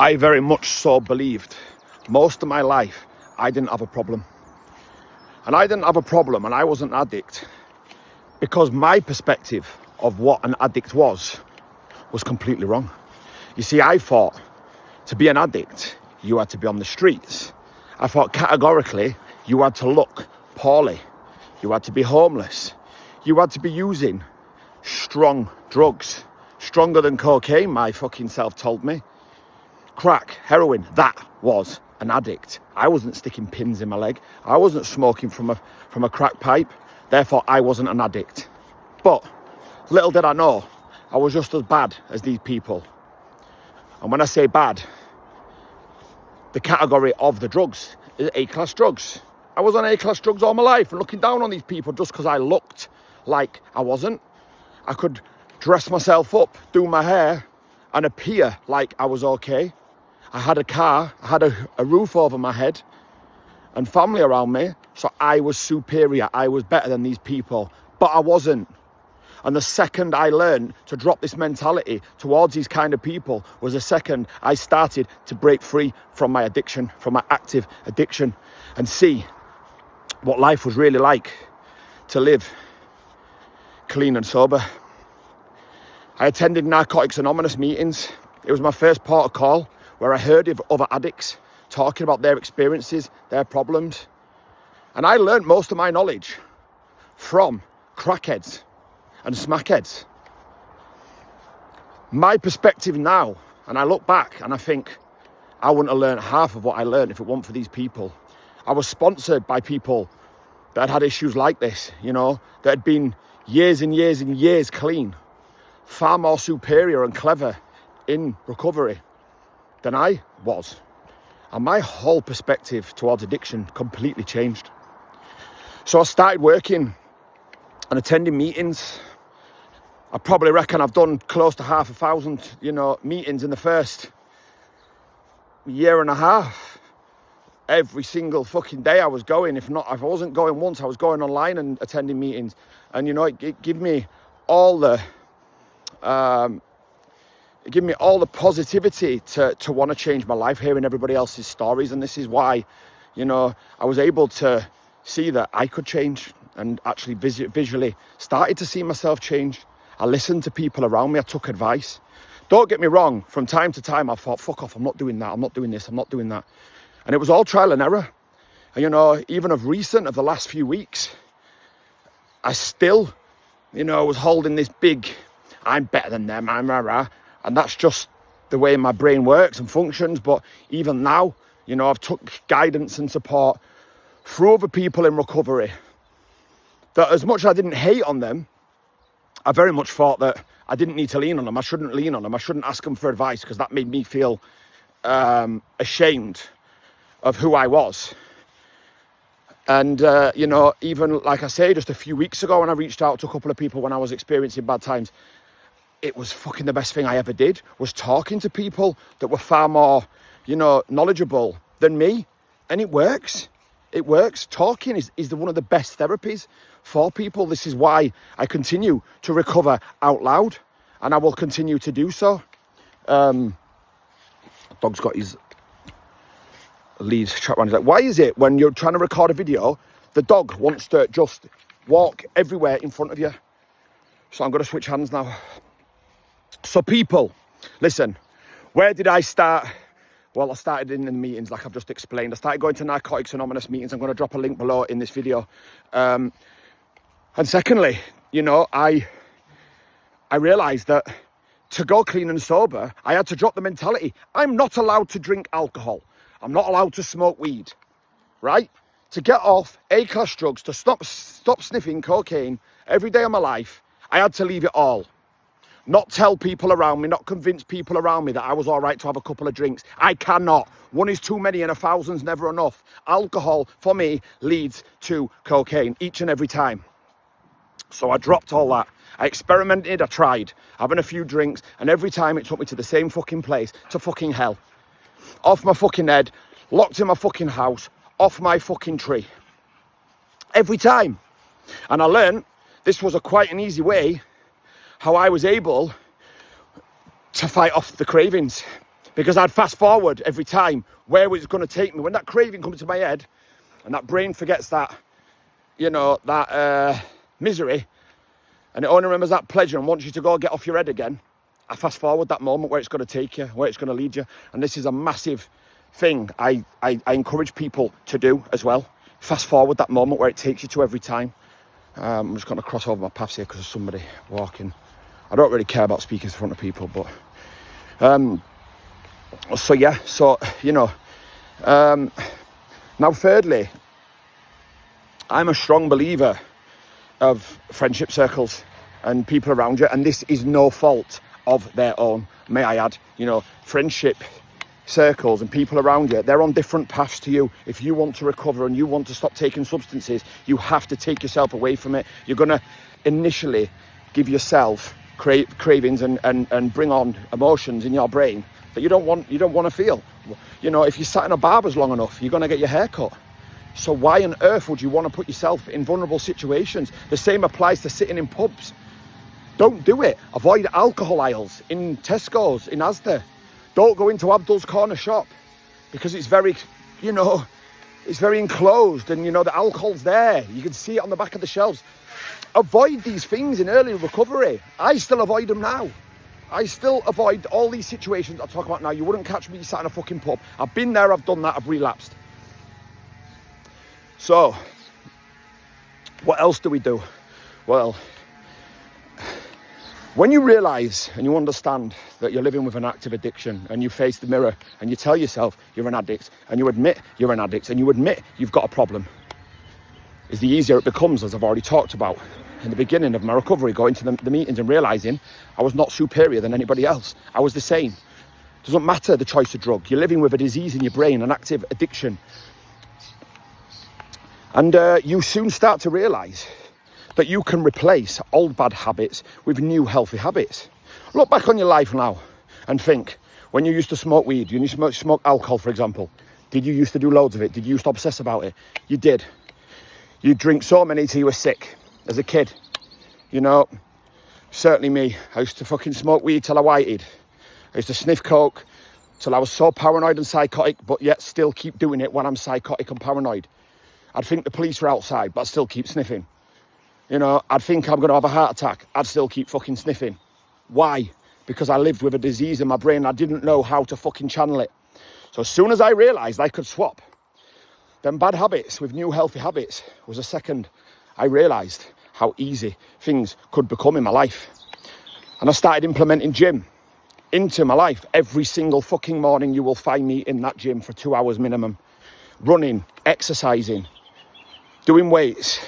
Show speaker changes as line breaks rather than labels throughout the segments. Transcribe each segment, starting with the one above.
I very much so believed most of my life I didn't have a problem. And I didn't have a problem and I wasn't an addict because my perspective of what an addict was completely wrong. You see, I thought to be an addict, you had to be on the streets. I thought categorically you had to look poorly. You had to be homeless. You had to be using strong drugs. Stronger than cocaine, my fucking self told me. Crack, heroin, that was an addict. I wasn't sticking pins in my leg. I wasn't smoking from a crack pipe. Therefore, I wasn't an addict. But little did I know, I was just as bad as these people. And when I say bad, the category of the drugs is A-class drugs. I was on A-class drugs all my life and looking down on these people just because I looked like I wasn't. I could dress myself up, do my hair, and appear like I was okay. I had a car, I had a roof over my head and family around me, so I was superior, I was better than these people, but I wasn't. And the second I learned to drop this mentality towards these kind of people was the second I started to break free from my addiction, from my active addiction, and see what life was really like to live clean and sober. I attended Narcotics Anonymous meetings. It was my first port of call where I heard of other addicts talking about their experiences, their problems. And I learned most of my knowledge from crackheads and smackheads. My perspective now, and I look back and I think I wouldn't have learned half of what I learned if it weren't for these people. I was sponsored by people that had issues like this, you know, that had been years and years and years clean, far more superior and clever in recovery than I was. And my whole perspective towards addiction completely changed. So I started working and attending meetings. I probably reckon I've done close to 500,000, meetings in the first year and a half. Every single fucking day I was going. If I wasn't going once, I was going online and attending meetings. And, it gave me all the positivity to want to change my life, hearing everybody else's stories. And this is why, I was able to see that I could change and actually visually started to see myself change. I listened to people around me. I took advice. Don't get me wrong. From time to time, I thought, fuck off. I'm not doing that. I'm not doing this. I'm not doing that. And it was all trial and error. And, even of the last few weeks, I still, was holding this big, I'm better than them, and that's just the way my brain works and functions. But even now, I've took guidance and support through other people in recovery that as much as I didn't hate on them, I very much thought that I didn't need to lean on them. I shouldn't lean on them. I shouldn't ask them for advice because that made me feel ashamed of who I was. And, even like I say, just a few weeks ago when I reached out to a couple of people when I was experiencing bad times, it was fucking the best thing I ever did, was talking to people that were far more, knowledgeable than me. And it works. It works. Talking is one of the best therapies for people. This is why I continue to recover out loud, and I will continue to do so. Dog's got his leads trapped around. He's like, why is it when you're trying to record a video, the dog wants to just walk everywhere in front of you? So I'm going to switch hands now. So people, listen, where did I start? Well, I started in the meetings, like I've just explained. I started going to Narcotics Anonymous meetings. I'm going to drop a link below in this video. And secondly, I realised that to go clean and sober, I had to drop the mentality. I'm not allowed to drink alcohol. I'm not allowed to smoke weed, right? To get off A-class drugs, to stop sniffing cocaine every day of my life, I had to leave it all. Not tell people around me, not convince people around me that I was all right to have a couple of drinks. I cannot. One is too many and 1,000's never enough. Alcohol, for me, leads to cocaine each and every time. So I dropped all that. I experimented, I tried having a few drinks, and every time it took me to the same fucking place, to fucking hell. Off my fucking head, locked in my fucking house, off my fucking tree. Every time. And I learned this was quite an easy way how I was able to fight off the cravings. because I'd fast forward every time where it's going to take me. When that craving comes to my head and that brain forgets that, that misery, and it only remembers that pleasure and wants you to go get off your head again, I fast forward that moment where it's going to take you, where it's going to lead you. And this is a massive thing I encourage people to do as well. Fast forward that moment where it takes you to every time. I'm just going to cross over my paths here because there's somebody walking. I don't really care about speaking in front of people, but now thirdly, I'm a strong believer of friendship circles and people around you, and this is no fault of their own, may I add. Friendship circles and people around you, they're on different paths to you. If you want to recover and you want to stop taking substances, you have to take yourself away from it. You're going to initially give yourself cravings and bring on emotions in your brain that you don't want to feel. If you sat in a barber's long enough, you're going to get your hair cut. So why on earth would you want to put yourself in vulnerable situations? The same applies to sitting in pubs. Don't do it. Avoid alcohol aisles in Tesco's, in Asda. Don't go into Abdul's corner shop because it's very, it's very enclosed, and the alcohol's there. You can see it on the back of the shelves. Avoid these things in early recovery. I still avoid them now. I still avoid all these situations I talk about now. You wouldn't catch me sat in a fucking pub. I've been there, I've done that, I've relapsed. So, what else do we do? Well, when you realise and you understand that you're living with an active addiction, and you face the mirror and you tell yourself you're an addict, and you admit you're an addict, and you admit you've got a problem, is the easier it becomes, as I've already talked about in the beginning of my recovery, going to the meetings and realising I was not superior than anybody else. I was the same. Doesn't matter the choice of drug. You're living with a disease in your brain, an active addiction. And you soon start to realise that you can replace old bad habits with new healthy habits. Look back on your life now and think, when you used to smoke weed, you used to smoke alcohol, for example, did you used to do loads of it? Did you used to obsess about it? You did. You drink so many till you were sick as a kid. Certainly me. I used to fucking smoke weed till I whited. I used to sniff coke till I was so paranoid and psychotic, but yet still keep doing it when I'm psychotic and paranoid. I'd think the police were outside, but I'd still keep sniffing. I'd think I'm going to have a heart attack. I'd still keep fucking sniffing. Why? Because I lived with a disease in my brain. I didn't know how to fucking channel it. So as soon as I realised I could swap them bad habits with new healthy habits, was a second I realised how easy things could become in my life. And I started implementing gym into my life. Every single fucking morning you will find me in that gym for 2 hours minimum. Running, exercising, doing weights.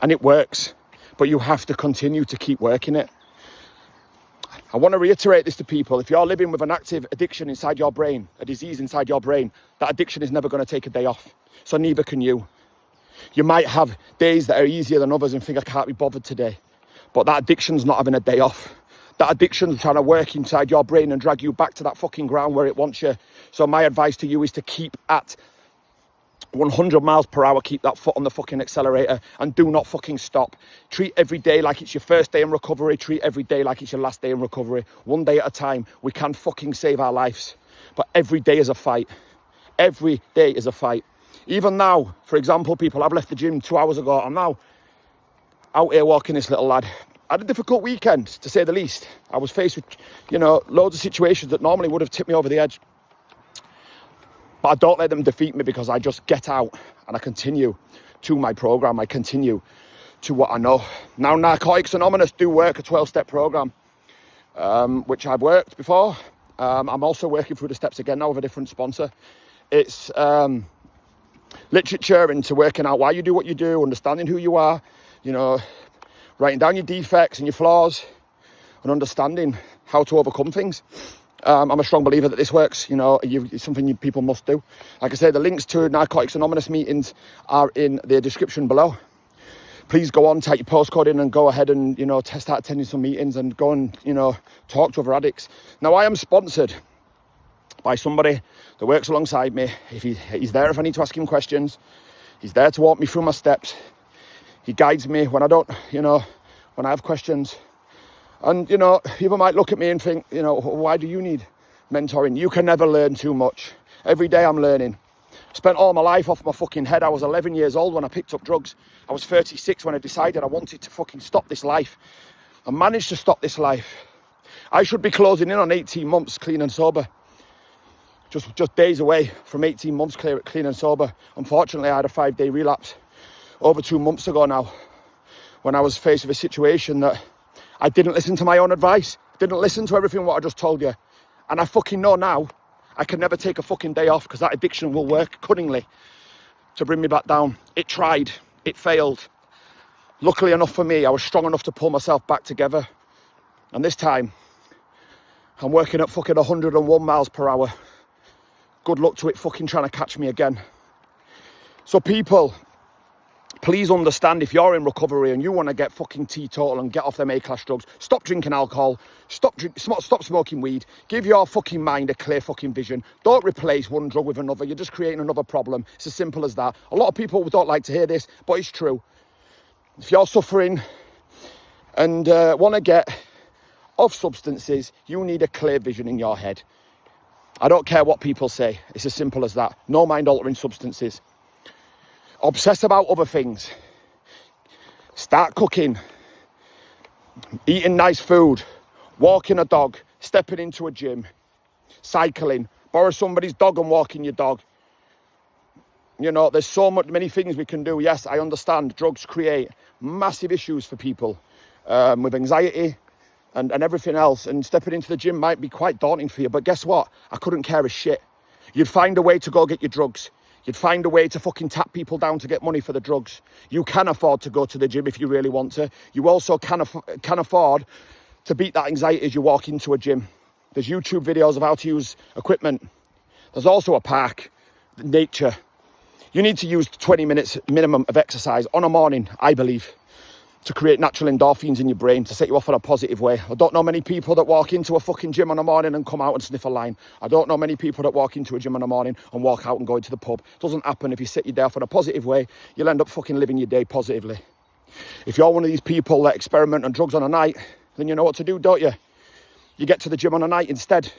And it works, but you have to continue to keep working it. I want to reiterate this to people. If you're living with an active addiction inside your brain, a disease inside your brain, that addiction is never going to take a day off. So neither can you. You might have days that are easier than others and think, I can't be bothered today. But that addiction's not having a day off. That addiction's trying to work inside your brain and drag you back to that fucking ground where it wants you. So my advice to you is to keep at 100 miles per hour, keep that foot on the fucking accelerator, and do not fucking stop. Treat every day like it's your first day in recovery. Treat every day like it's your last day in recovery. One day at a time. We can fucking save our lives. But every day is a fight. Every day is a fight. Even now, for example, people, I've left the gym 2 hours ago. I'm now out here walking this little lad. I had a difficult weekend, to say the least. I was faced with, loads of situations that normally would have tipped me over the edge. But I don't let them defeat me, because I just get out and I continue to my program. I continue to what I know. Now, Narcotics Anonymous do work a 12-step program, which I've worked before. I'm also working through the steps again now with a different sponsor. It's literature into working out why you do what you do, understanding who you are, writing down your defects and your flaws, and understanding how to overcome things. I'm a strong believer that this works. It's something people must do. Like I say, the links to Narcotics Anonymous meetings are in the description below. Please go on, type your postcode in and go ahead and, start attending some meetings and go and, talk to other addicts. Now, I am sponsored by somebody that works alongside me. He's there if I need to ask him questions. He's there to walk me through my steps. He guides me when I don't, when I have questions. And, people might look at me and think, why do you need mentoring. You can never learn too much. Every day I'm learning. Spent all my life off my fucking head. I was 11 years old when I picked up drugs. I was 36 when I decided I wanted to fucking stop this life. I managed to stop this life. I should be closing in on 18 months clean and sober. Just days away from 18 months clean and sober. Unfortunately, I had a 5-day relapse over 2 months ago now, when I was faced with a situation that I didn't listen to my own advice, didn't listen to everything what I just told you. And I fucking know now I can never take a fucking day off, because that addiction will work cunningly to bring me back down. It tried, it failed. Luckily enough for me, I was strong enough to pull myself back together. And this time, I'm working at fucking 101 miles per hour. Good luck to it fucking trying to catch me again. So people, please understand, if you're in recovery and you want to get fucking teetotal and get off them A-class drugs, stop drinking alcohol, stop smoking weed, give your fucking mind a clear fucking vision. Don't replace one drug with another. You're just creating another problem. It's as simple as that. A lot of people don't like to hear this, but it's true. If you're suffering and want to get off substances, you need a clear vision in your head. I don't care what people say. It's as simple as that. No mind-altering substances. Obsess about other things. Start cooking. Eating nice food. Walking a dog. Stepping into a gym. Cycling. Borrow somebody's dog and walking your dog. You know, there's so many things we can do. Yes, I understand drugs create massive issues for people with anxiety and everything else. And stepping into the gym might be quite daunting for you. But guess what? I couldn't care a shit. You'd find a way to go get your drugs. You'd find a way to fucking tap people down to get money for the drugs. You can afford to go to the gym if you really want to. You also can afford to beat that anxiety as you walk into a gym. There's YouTube videos of how to use equipment. There's also a park, nature. You need to use 20 minutes minimum of exercise on a morning, I believe, to create natural endorphins in your brain, to set you off in a positive way. I don't know many people that walk into a fucking gym on a morning and come out and sniff a line. I don't know many people that walk into a gym on a morning and walk out and go into the pub. It doesn't happen. If you set your day off in a positive way, you'll end up fucking living your day positively. If you're one of these people that experiment on drugs on a night, then you know what to do, don't you? You get to the gym on a night instead.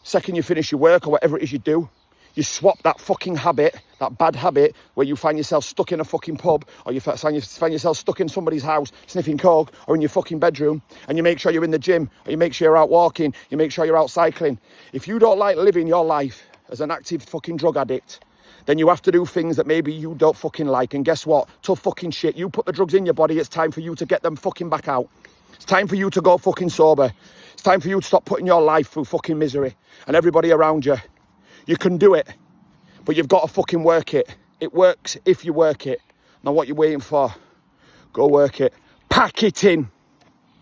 Second you finish your work or whatever it is you do, you swap that fucking habit, that bad habit, where you find yourself stuck in a fucking pub, or you find yourself stuck in somebody's house sniffing coke, or in your fucking bedroom, and you make sure you're in the gym, or you make sure you're out walking, you make sure you're out cycling. If you don't like living your life as an active fucking drug addict, then you have to do things that maybe you don't fucking like. And guess what? Tough fucking shit. You put the drugs in your body, it's time for you to get them fucking back out. It's time for you to go fucking sober. It's time for you to stop putting your life through fucking misery and everybody around you. You can do it, but you've got to fucking work it. It works if you work it. Now what you're waiting for, go work it. Pack it in.